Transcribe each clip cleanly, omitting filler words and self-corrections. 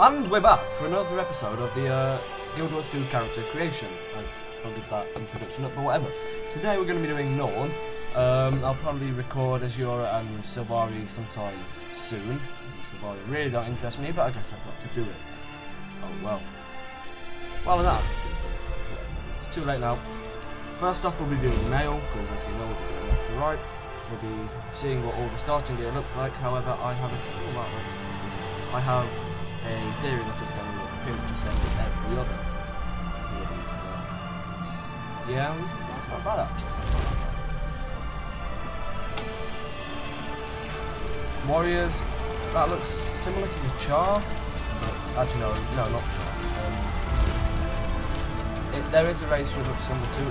And we're back for another episode of the Guild Wars 2 character creation. I'll give that introduction up, but whatever. Today we're going to be doing Norn. I'll probably record Azura and Sylvari sometime soon. Sylvari really don't interest me, but I guess I've got to do it. Oh well. Well enough. It's too late now. First off, we'll be doing male, because as you know, we'll be going left to right. We'll be seeing what all the starting gear looks like. However, I have a theory that it's going to look pretty much the same as every other. Yeah, that's not bad actually. Warriors, that looks similar to the Char, but actually no, not Char. There is a race which looks similar to,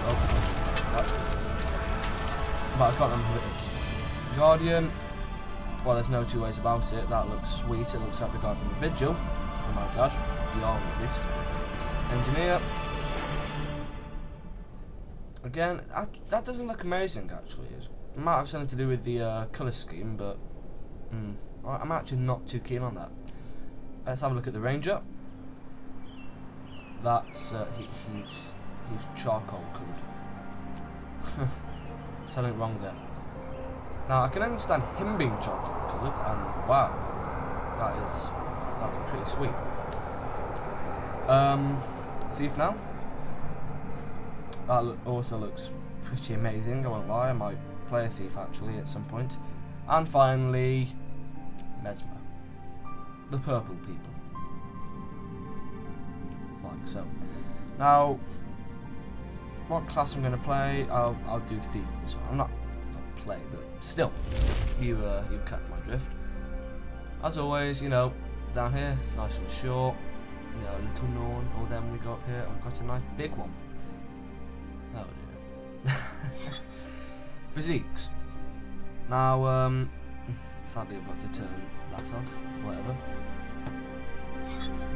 but I can't remember who it is. Guardian. Well, there's no two ways about it. That looks sweet. It looks like the guy from the Vigil, I might add. The arm at least. Engineer. Again, that doesn't look amazing actually. It might have something to do with the colour scheme, but I'm actually not too keen on that. Let's have a look at the Ranger. That's he's charcoal coloured. Something wrong there. Now I can understand him being charcoal coloured, and wow, that's pretty sweet. Thief now. That also looks pretty amazing. I won't lie. I might play a thief actually at some point. And finally, Mesmer, the purple people, like so. Now, what class I'm going to play? I'll do thief this one. I'm not play, but still, you catch my drift. As always, you know, down here it's nice and short. You know, a little Norn, or then we go up here and we've got a nice big one. Oh dear. Physiques. Now, sadly I've got to turn that off. Whatever.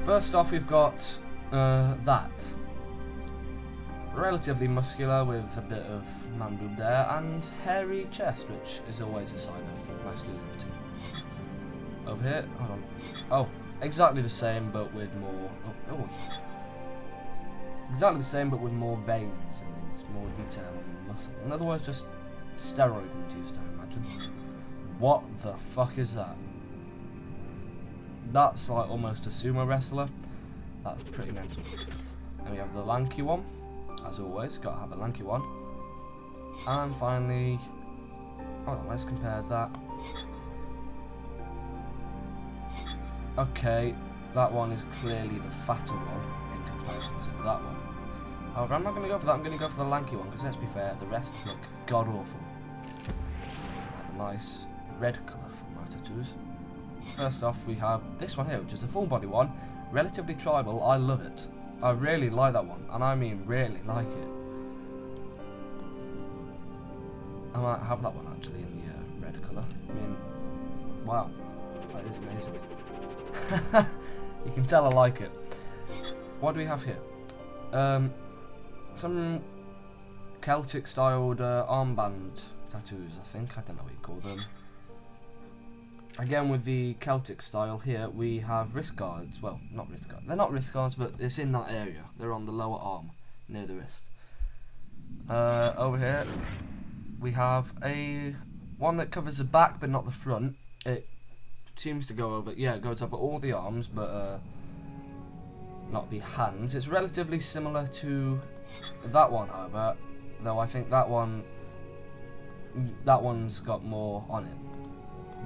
First off, we've got that. Relatively muscular with a bit of man boob there, and hairy chest, which is always a sign of masculinity. Over here, hold on. Oh, exactly the same, but with more. Exactly the same, but with more veins and more detail and muscle. In other words, just steroid induced, I imagine. What the fuck is that? That's like almost a sumo wrestler. That's pretty mental. And we have the lanky one. As always, gotta have a lanky one. And finally, hold on, let's compare that. Okay, that one is clearly the fatter one in comparison to that one. However, I'm not going to go for that, I'm going to go for the lanky one, because let's be fair, the rest look god-awful. A nice red colour from my tattoos. First off, we have this one here, which is a full body one. Relatively tribal, I love it. I really like that one, and I mean really like it. I might have that one actually in the red colour. I mean, wow, that is amazing. You can tell I like it. What do we have here? Some Celtic styled armband tattoos, I think. I don't know what you call them. Again, with the Celtic style here, we have wrist guards. Well, not wrist guards. They're not wrist guards, but it's in that area. They're on the lower arm, near the wrist. Over here, we have one that covers the back, but not the front. It seems to go over, yeah, it goes over all the arms, but not the hands. It's relatively similar to that one, however, though I think that one's got more on it.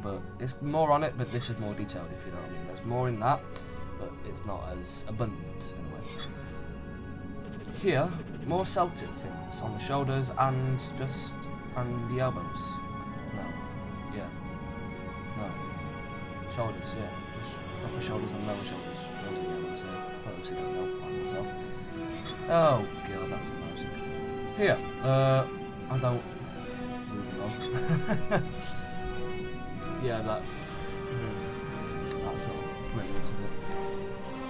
But it's more on it, but this is more detailed, if you know what I mean. There's more in that, but it's not as abundant in a way. Here, more Celtic things on the shoulders and the elbows. No, yeah, no, shoulders, yeah, just upper shoulders and lower shoulders. Those are the elbows there. I thought I don't know by myself. Oh god, that was embarrassing. Here, I don't. Moving on. Yeah, that's not brilliant, is it?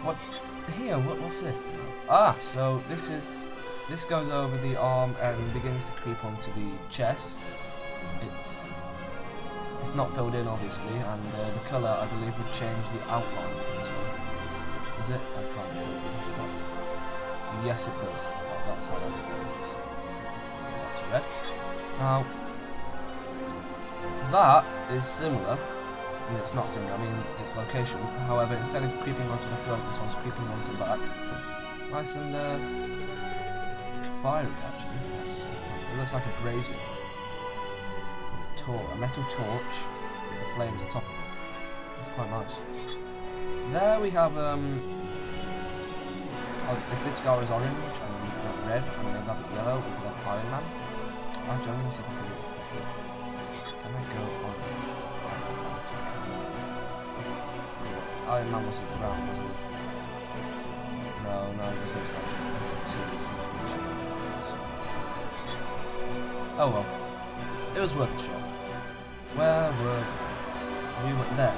What here? What's this now? Ah, so this goes over the arm and begins to creep onto the chest. It's not filled in obviously, and the colour I believe would change the outline of this one. does it? I can't tell you because of that. Yes, it does. That's how that works. That's red. Now, that is similar. And it's not similar, I mean, it's location. However, instead of creeping onto the front, this one's creeping onto the back. Nice and fiery, actually. It looks like a brazier. A metal torch with the flames on top of it. That's quite nice. There we have, if this guy is orange and we've got red and then have yellow, we could have Iron Man. Actually, I'm going to see if I can I go orange? Iron Man wasn't brown, was it? No, this looks like this is oh well. It was worth a shot. Where were we? We were there.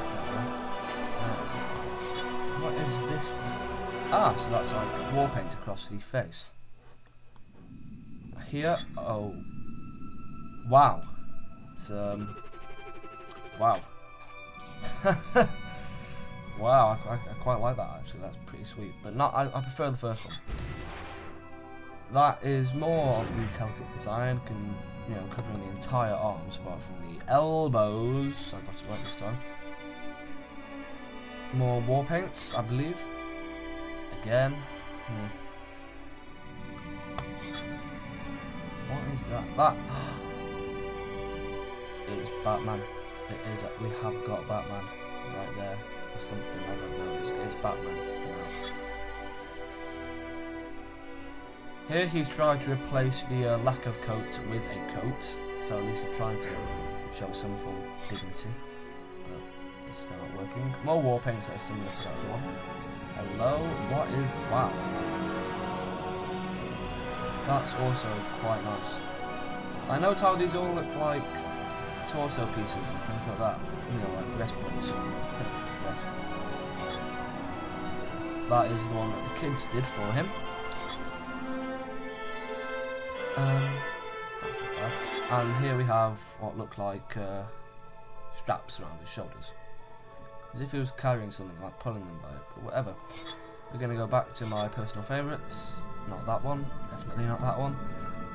What is this? Ah, so that's like war paint across the face. Here, oh, wow. It's wow. Wow, I quite like that actually. That's pretty sweet, but not. I prefer the first one. That is more of the Celtic design, covering the entire arms apart from the elbows. I got it right this time. More war paints, I believe. Again. What is that? That is Batman. It is. We have got Batman right there. Or something, I don't know. It's Batman for now. Here he's trying to replace the lack of coat with a coat, so at least he's trying to show some form of dignity, but it's still not working. More war paints that are similar to that one. Hello, what is, wow. That's also quite nice. I note how these all look like torso pieces and things like that, like breastplates. That is the one that the kids did for him. And here we have what look like straps around his shoulders. As if he was carrying something, like pulling them by it, but whatever. We're going to go back to my personal favourites. Not that one, definitely not that one.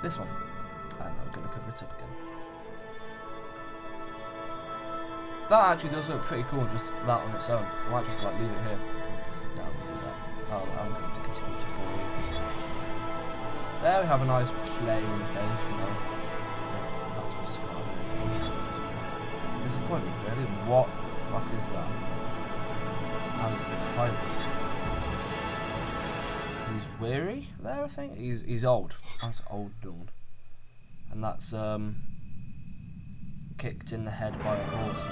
This one. And we're going to cover it up again. That actually does look pretty cool, just that on its own. I might just like leave it here. No, I'm going to do that. I'm going to continue to bore you. There we have a nice plain face, That's what's disappointment, really. What the fuck is that? Hands a bit higher. He's weary there, I think. He's old. That's old Norn. And that's kicked in the head by a horse. No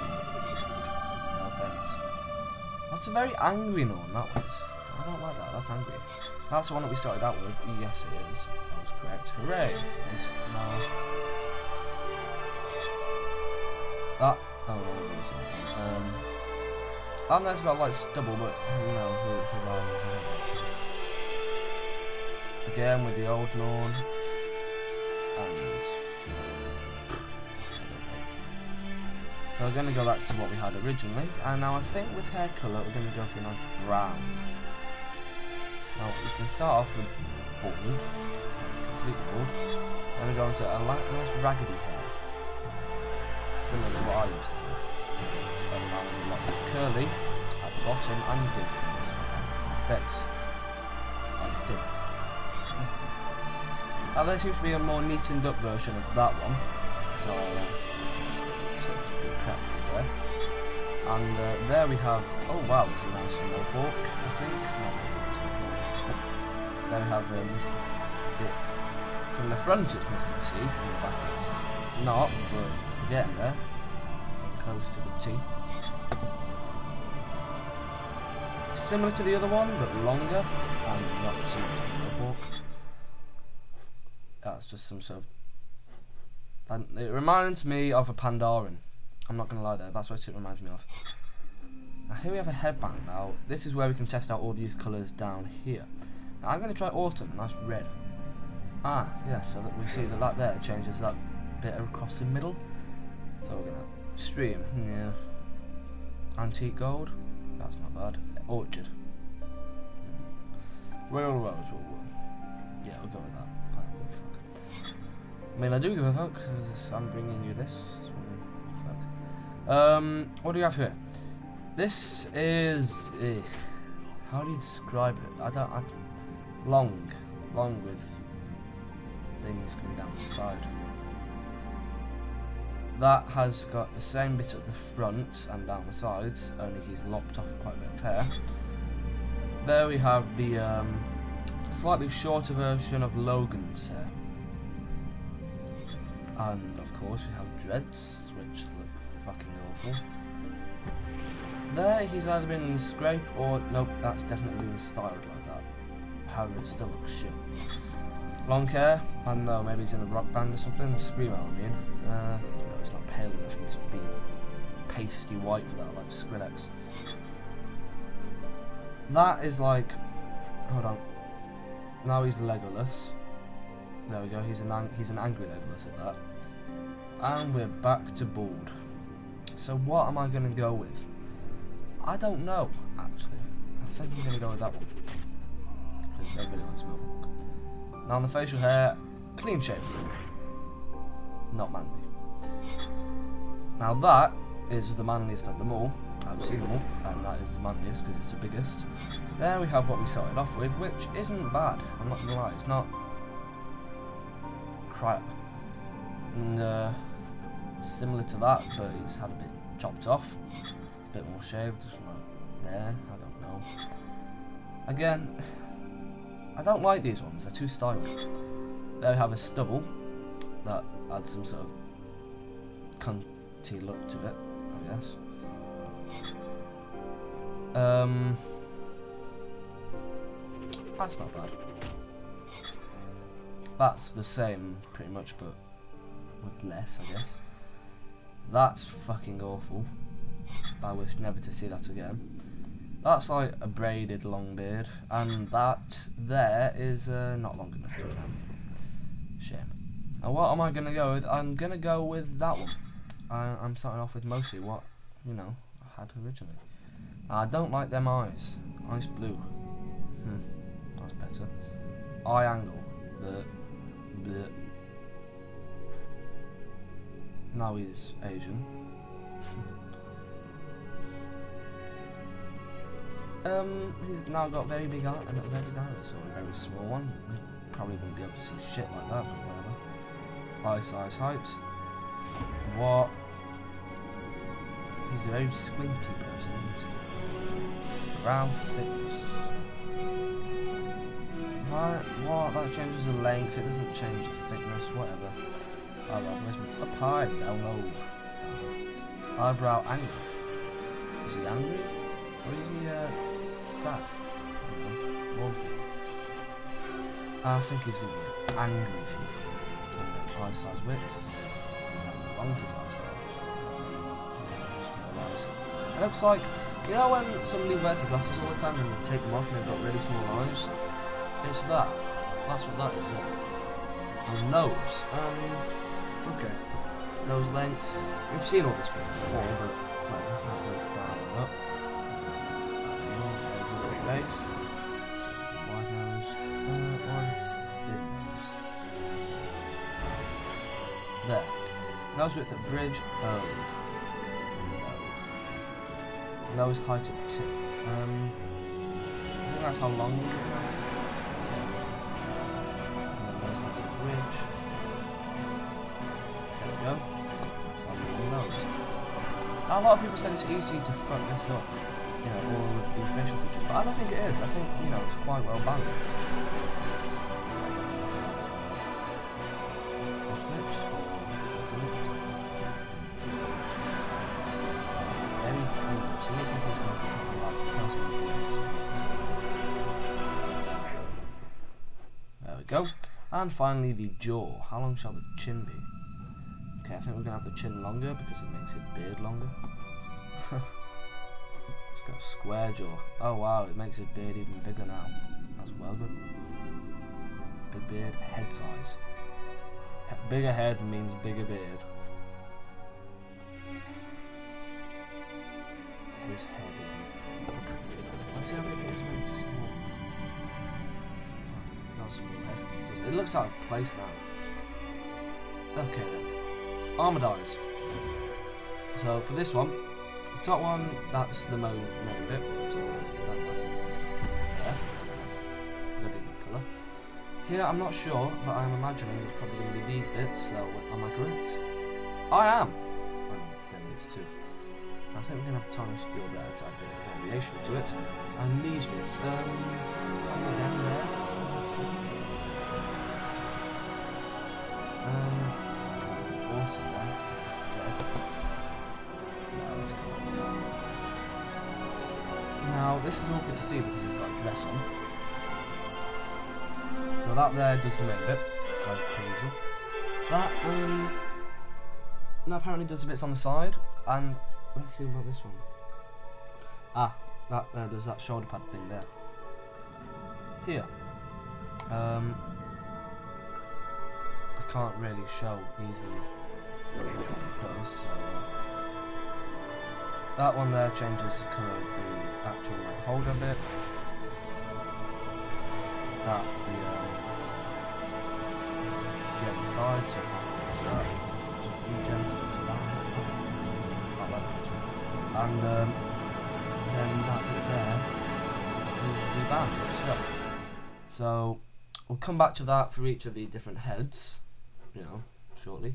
offense. That's a very angry Norn, that was. I don't like that, that's angry. That's the one that we started out with. Yes, it is. That was correct. Hooray! And now that. Oh no, it's not. And there's got like stubble, but his arms. Again with the old Norn. And so we're going to go back to what we had originally. And now I think with hair colour, we're going to go for a nice brown. Now we can start off with bald, completely bald, then we go into a nice raggedy hair, similar to what I used to do. Then now a lot more curly at the bottom and deep in this face, and thin. Now there seems to be a more neatened up version of that one, so it's pretty crap to be fair. And there we have, oh wow, it's a nice small hawk, I think. Then we have Mr. From the front it's Mr. T, from the back it's not, but we're getting there. Close to the T. Similar to the other one, but longer, and not similar to the hawk. That's just some sort of... It reminds me of a Pandaren. I'm not going to lie there, that's what it reminds me of. Now here we have a headband now. This is where we can test out all these colours down here. Now I'm going to try autumn, nice red. Ah, yeah, so that we see that there changes that bit across the middle. So we're going to stream, yeah. Antique gold, that's not bad. Orchard. Royal Rose. Yeah, we'll go with that. I don't give a fuck. I mean, I do give a fuck because I'm bringing you this. Fuck. What do you have here? This is how do you describe it? Long with things coming down the side. That has got the same bit at the front and down the sides, only he's lopped off quite a bit of hair. There we have the slightly shorter version of Logan's hair. And of course we have dreads, which look fucking awful. There he's either been scraped or, nope, that's definitely been styled like that. However, it still looks shit. Long hair, I don't know, maybe he's in a rock band or something. Screamo, I mean. No, it's not pale enough, he's being pasty white for that, like Skrillex. That is like, hold on. Now he's Legolas. There we go, he's an angry Legolas at that. And we're back to bald. So what am I going to go with? I don't know, actually. I think I'm going to go with that one. Because everybody likes Mohawk. Now on the facial hair, clean shaven. Not manly. Now that is the manliest of them all. I've seen them all, and that is the manliest because it's the biggest. There we have what we started off with, which isn't bad. I'm not going to lie, it's not crap. And similar to that, but he's had a bit chopped off. A bit more shaved, like there, I don't know. Again, I don't like these ones, they're too styled. There we have a stubble that adds some sort of cunty look to it, I guess. That's not bad. That's the same, pretty much, but with less, I guess. That's fucking awful. I wish never to see that again. That's like a braided long beard, and that there is not long enough to remember. Shame. Now what am I going to go with? I'm going to go with that one. I'm starting off with mostly what, you know, I had originally. I don't like them eyes. Ice blue. That's better. Eye angle. Bleh. Now he's Asian. He's now got very big eye and a very eyes, so a very small one. Probably wouldn't be able to see shit like that, but whatever. Eye size, height. What? He's a very squinty person, isn't he? Brow thickness. What? That changes the length, it doesn't change the thickness, whatever. Eyebrow placement up high, down low. Eyebrow angle. Is he angry? Or is he sad? I think he's going to be angry teeth. Eye size width. Long his eye size. It looks like, you know when somebody wears the glasses all the time and they take them off and they've got really small eyes? It's that. That's what that is, yeah. And nose. Okay. Nose length. We've seen all this before, but whatever. That goes down and up. Thick legs. Wide nose. Wide thin nose. There. Nose width at bridge. Nose height at tip. I think that's how long it is now. Nose height at bridge. There we go. That's how long the nose. Now, a lot of people say it's easy to fuck this up, you know, all of the facial features, but I don't think it is. I think, you know, it's quite well balanced. Fish lips or water lips. Very thin lips. He looks like he's going to say something like crossing his lips. There we go. And finally, the jaw. How long shall the chin be? Okay, I think we're going to have the chin longer because it makes his beard longer. It's got a square jaw. Oh wow, it makes his beard even bigger now. That's well good. Big beard, head size. Bigger head means bigger beard. His head is... Let's see how big it is when it's small. got a small head. It looks out of place now. Okay then. Armor dies. So for this one, the top one, that's the main bit. So that there. That's a good colour. Here, I'm not sure, but I'm imagining it's probably going to be these bits. So am I correct? I am. And then this too. I think we're going to have time to skill there to add a bit of variation to it. And these bits, again there. I'm not sure. Water there. Yeah, let's go. Now, this is all good to see because he's got a dress on. So that there does the main bit, as per usual. That, now apparently does the bits on the side, and let's see about this one. Ah, that does that shoulder pad thing there. Here, I can't really show easily what each one does. So, that one there changes the colour of the actual holder bit. That the gem inside, so that gem, which is that. I like that gem. And then that bit there is the band itself. So we'll come back to that for each of the different heads, you know, shortly.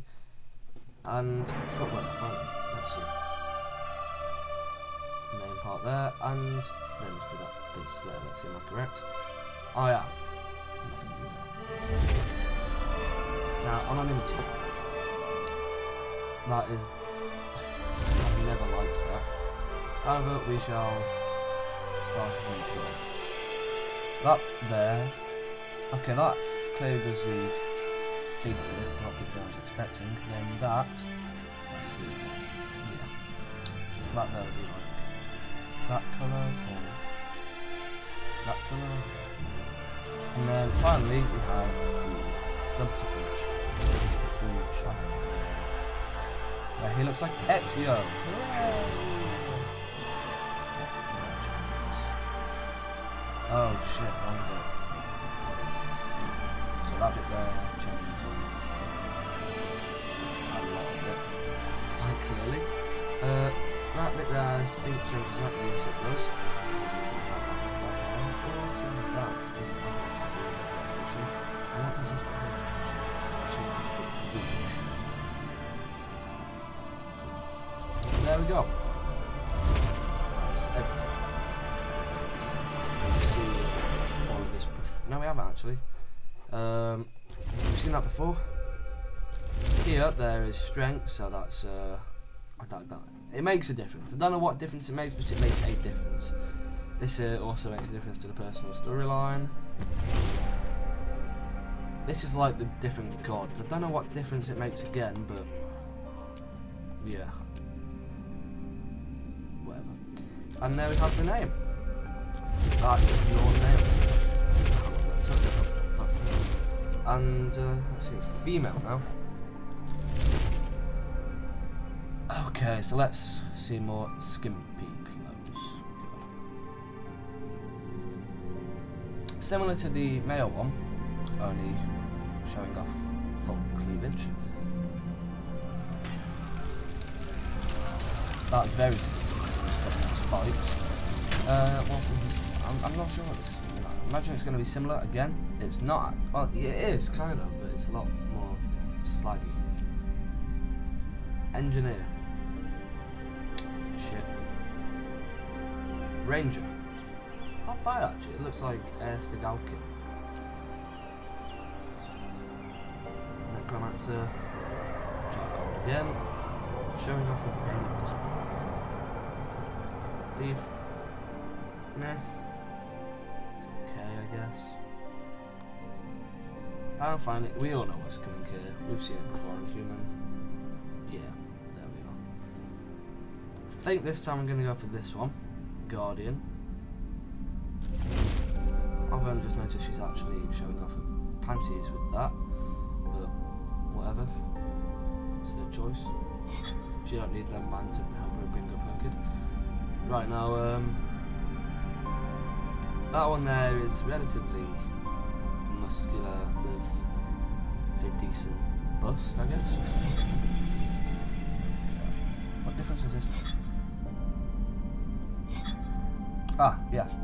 And footwear, finally. Let's see. Main part there, and there must be that bit there. Let's see, am I correct? I am. Now, anonymity. That is. I've never liked that. However, we shall start from this one. That there. Okay, that clearly does the big bit, not the bit I was expecting. Then that. Let's see. Yeah. So that there would be like that colour or that colour. And then finally we have the subterfuge. I don't know. Yeah, he looks like Ezio. Oh shit, wrong bit. So that bit there changes a lot of it. Quite clearly. That bit there I think changes that, yes it does. Just and what does this one change? It changes the beach. There we go. That's everything. We've seen all of this before. No, we haven't actually. We've seen that before. Here, there is strength, so that's I don't know. It makes a difference. I don't know what difference it makes, but it makes a difference. This also makes a difference to the personal storyline. This is like the different gods. I don't know what difference it makes again, but yeah. Whatever. And there we have the name. That is your name. And let's see, female now. Okay, so let's see more skimpy clothes. Similar to the male one, only showing off full cleavage. That's very significant. Spikes. Well, I'm not sure what this is. I imagine it's going to be similar again. It's not. Well, it is kind of, but it's a lot more slaggy. Engineer. Shit. Ranger. Not bad actually. It looks like Galkin. Necromancer. Charcoal again. Showing off a belly button. Thief. Meh. It's okay, I guess. I don't find it. We all know what's coming here. We've seen it before in human. Yeah, there we are. I think this time I'm going to go for this one. Guardian. I've only just noticed she's actually showing off her panties with that. But whatever. It's her choice. She don't need them man to help her bring up her kid. Right now, that one there is relatively muscular with a decent bust, I guess. What difference does this make? Ah, yes.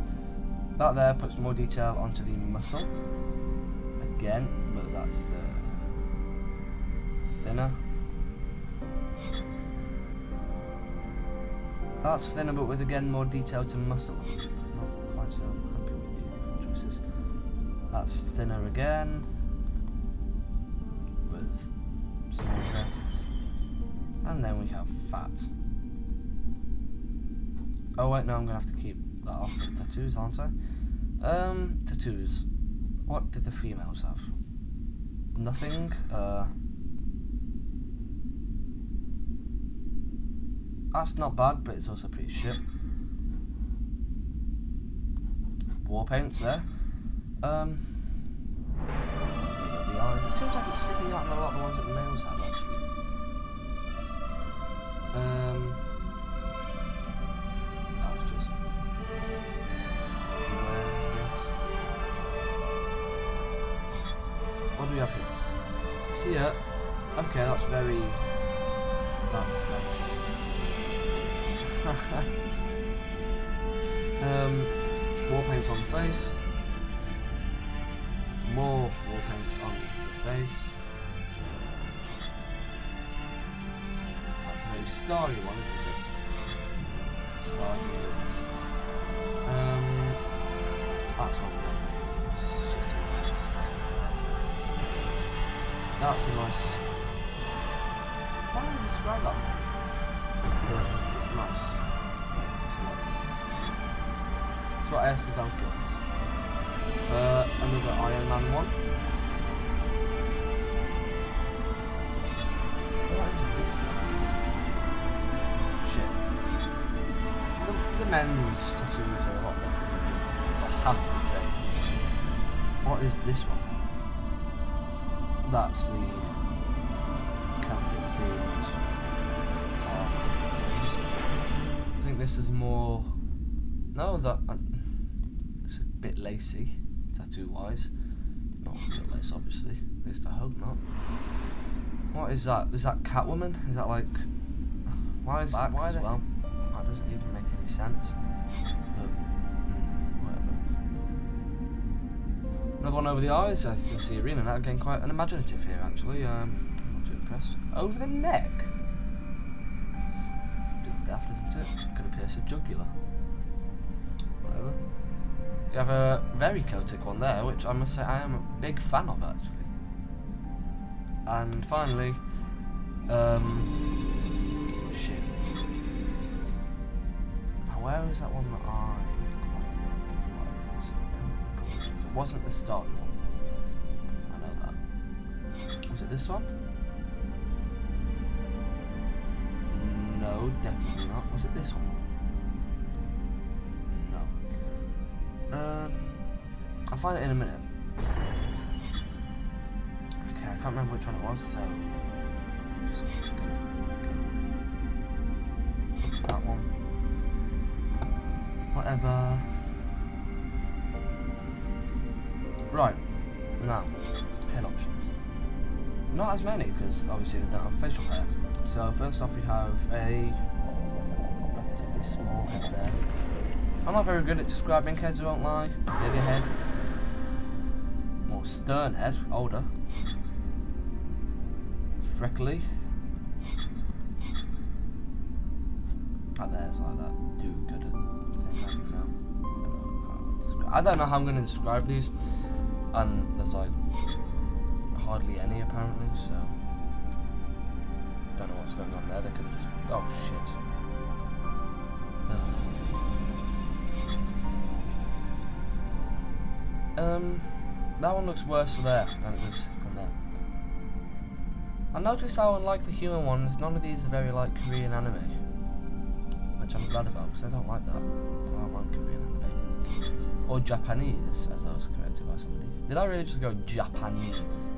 That there puts more detail onto the muscle. Again, but that's thinner. That's thinner, but with again more detail to muscle. Not quite so happy with these different choices. That's thinner again, with small chests. And then we have fat. Oh wait, no, I'm gonna have to keep that off the tattoos, aren't I? Tattoos. What did the females have? Nothing. That's not bad, but it's also pretty shit. War paints there. It seems like it's skipping out on a lot of the ones that the males have, actually. That was just everywhere, I guess. What do we have here? Here, okay, that's very. That's. War paints on the face. More war paints on the face. That's a very starry one, isn't it? Stars and moons. That's one. Shit. That's a nice. How do I describe that? It's nice. That's what Air to go gets. Another Iron Man one. What is this one? Shit. The men's tattoos are a lot better than the women's ones, I have to say. What is this one? That's the Celtic themed. I think this is more. No, that it's a bit lacy, tattoo-wise. It's not a bit lace, obviously. At least I hope not. What is that? Is that Catwoman? Is that like? Why is that? Why as well? That doesn't even make any sense. But whatever. Another one over the eyes. You can see Arena now getting quite unimaginative here. Actually, I'm not too impressed. Over the neck. It's a bit daft, isn't it? Could have pierced a jugular. Whatever. You have a very Celtic one there, which I must say I am a big fan of, actually. And finally, shit. Now, where is that one that I quite liked? It wasn't the starry one. I know that. Was it this one? No, definitely not. Was it this one? I'll find it in a minute. Okay, I can't remember which one it was, so I'm just gonna go with that one. Whatever. Right, now, head options. Not as many, because obviously they don't have facial hair. So first off we have a relatively small head there. I'm not very good at describing heads, I won't lie. Bigger head. More stern head, older. Freckly. Like there's like that. Do good at things, I don't know how I'm going to describe these. And there's like hardly any apparently, so don't know what's going on there. They could have just. Oh shit. That one looks worse there than it does on there. I noticed how unlike the human ones, none of these are very like Korean anime. Which I'm glad about, because I don't like that. I don't like Korean anime. Or Japanese, as I was corrected by somebody. Did I really just go Japanese?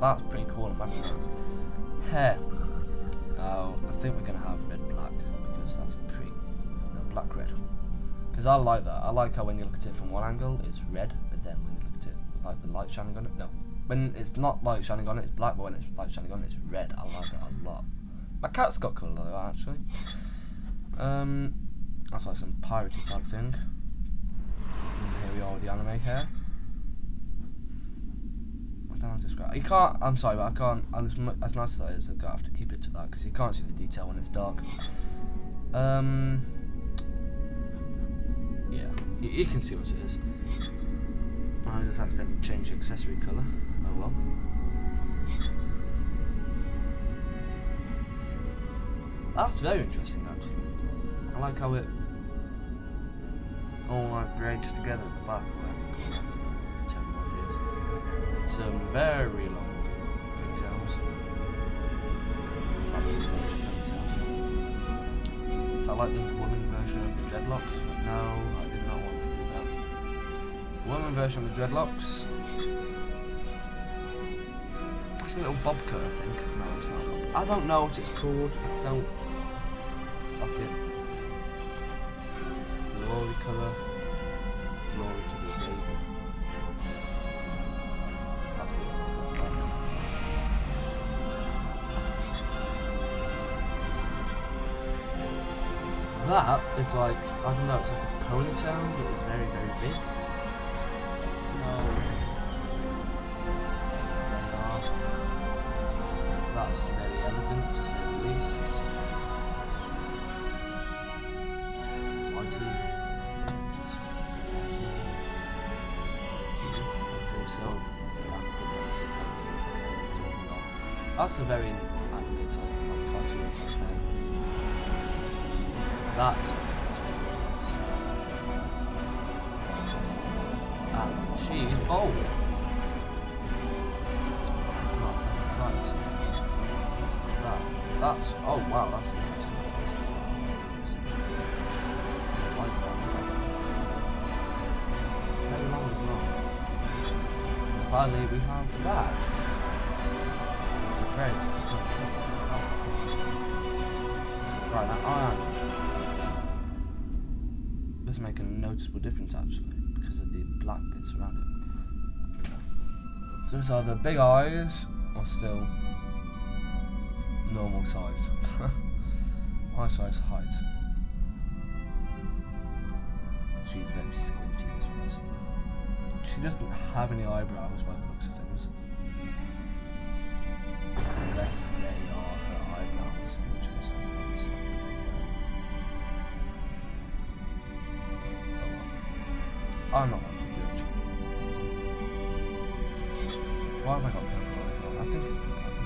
That's pretty cool, I'm happy with that. Hair. Now, I think we're going to have red-black, because that's pretty... No, black-red. Because I like that. I like how when you look at it from one angle, it's red, but then when you look at it with like the light shining on it. No, when it's not light shining on it, it's black, but when it's light shining on it, it's red. I like that a lot. My cat's got colour though, actually. That's like some piratey type thing. And here we are with the anime hair. I don't know how to describe it. You can't, I'm sorry, but I can't, as nice as that is, I have to keep it to that, because you can't see the detail when it's dark. Yeah, you can see what it is. I just accidentally changed the accessory colour. Oh well. That's very interesting, actually. I like how it all like breaks together at the back. Some very long pigtails. Is that like the woman version of the dreadlocks? No, I did not want to do that. Woman version of the dreadlocks. That's a little bob cut, I think. No, it's not. I don't know what it's called. Don't. Fuck it. Glory colour. Glory to the baby. That's the one. That is like, I don't know, it's like a ponytail, but it's very, very big. No. That's very elegant, to say the least. Whitey. Just that's a very anime type, like cartoon type hair. That's and she is bold. That's not that's that's oh wow, that's interesting. I like that. Very long as well. Finally we have that. Great. Right now does make a noticeable difference actually because of the black bits around it. So it's either big eyes or still normal sized. Eye size, height. She's very squinty as well. She doesn't have any eyebrows by the looks of things. Unless they are her eyebrows, which is obviously. I'm not one to judge. Why have I got purple eyes on? I think it's purple.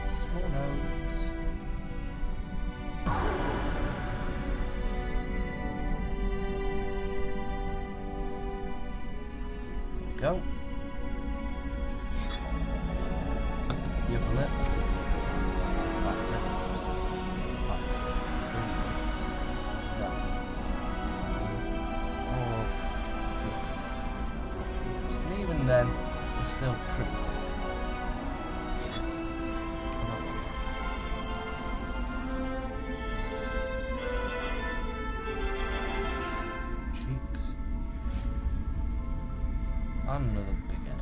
Small nose. There we go. The upper lip. Back lips. Back fingers. No. And even then, it's still pretty thick. Cheeks. And another big head.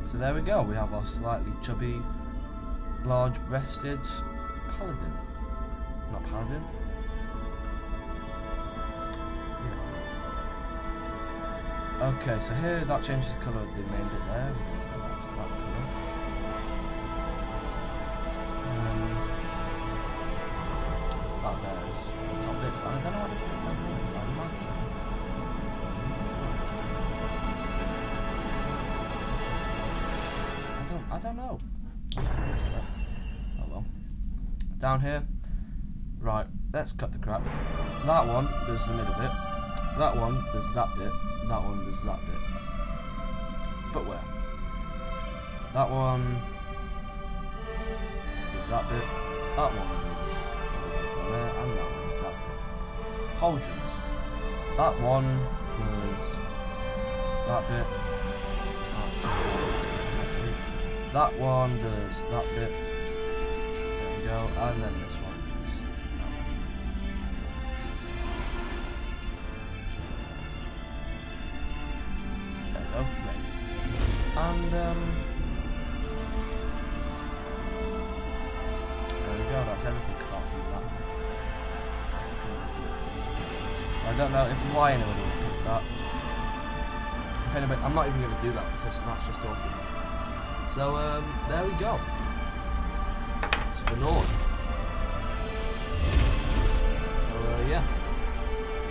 So there we go, we have our slightly chubby, large-breasted paladin. Not paladin. Yeah. Okay, so here that changes the colour of the main bit there. We'll go back to that colour. That there's the top bits. I don't know what this bit is. I imagine. I don't know. Oh well. Down here. Right, let's cut the crap. That one does the middle bit. That one does that bit. That one does that bit. Footwear. That one does that bit. That one does there, and that one does that bit. Pauldrons. That one does that bit. That one does that bit. There we go. And then this one does that one. it's anything apart from that. I don't know why anybody would pick that. If anybody, I'm not even going to do that because that's just awful. So there we go. It's the Norn. So yeah,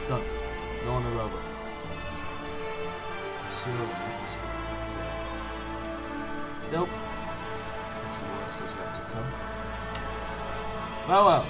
done. Norn and Robo. See what happens. Still, that's the worst is yet to come. Well.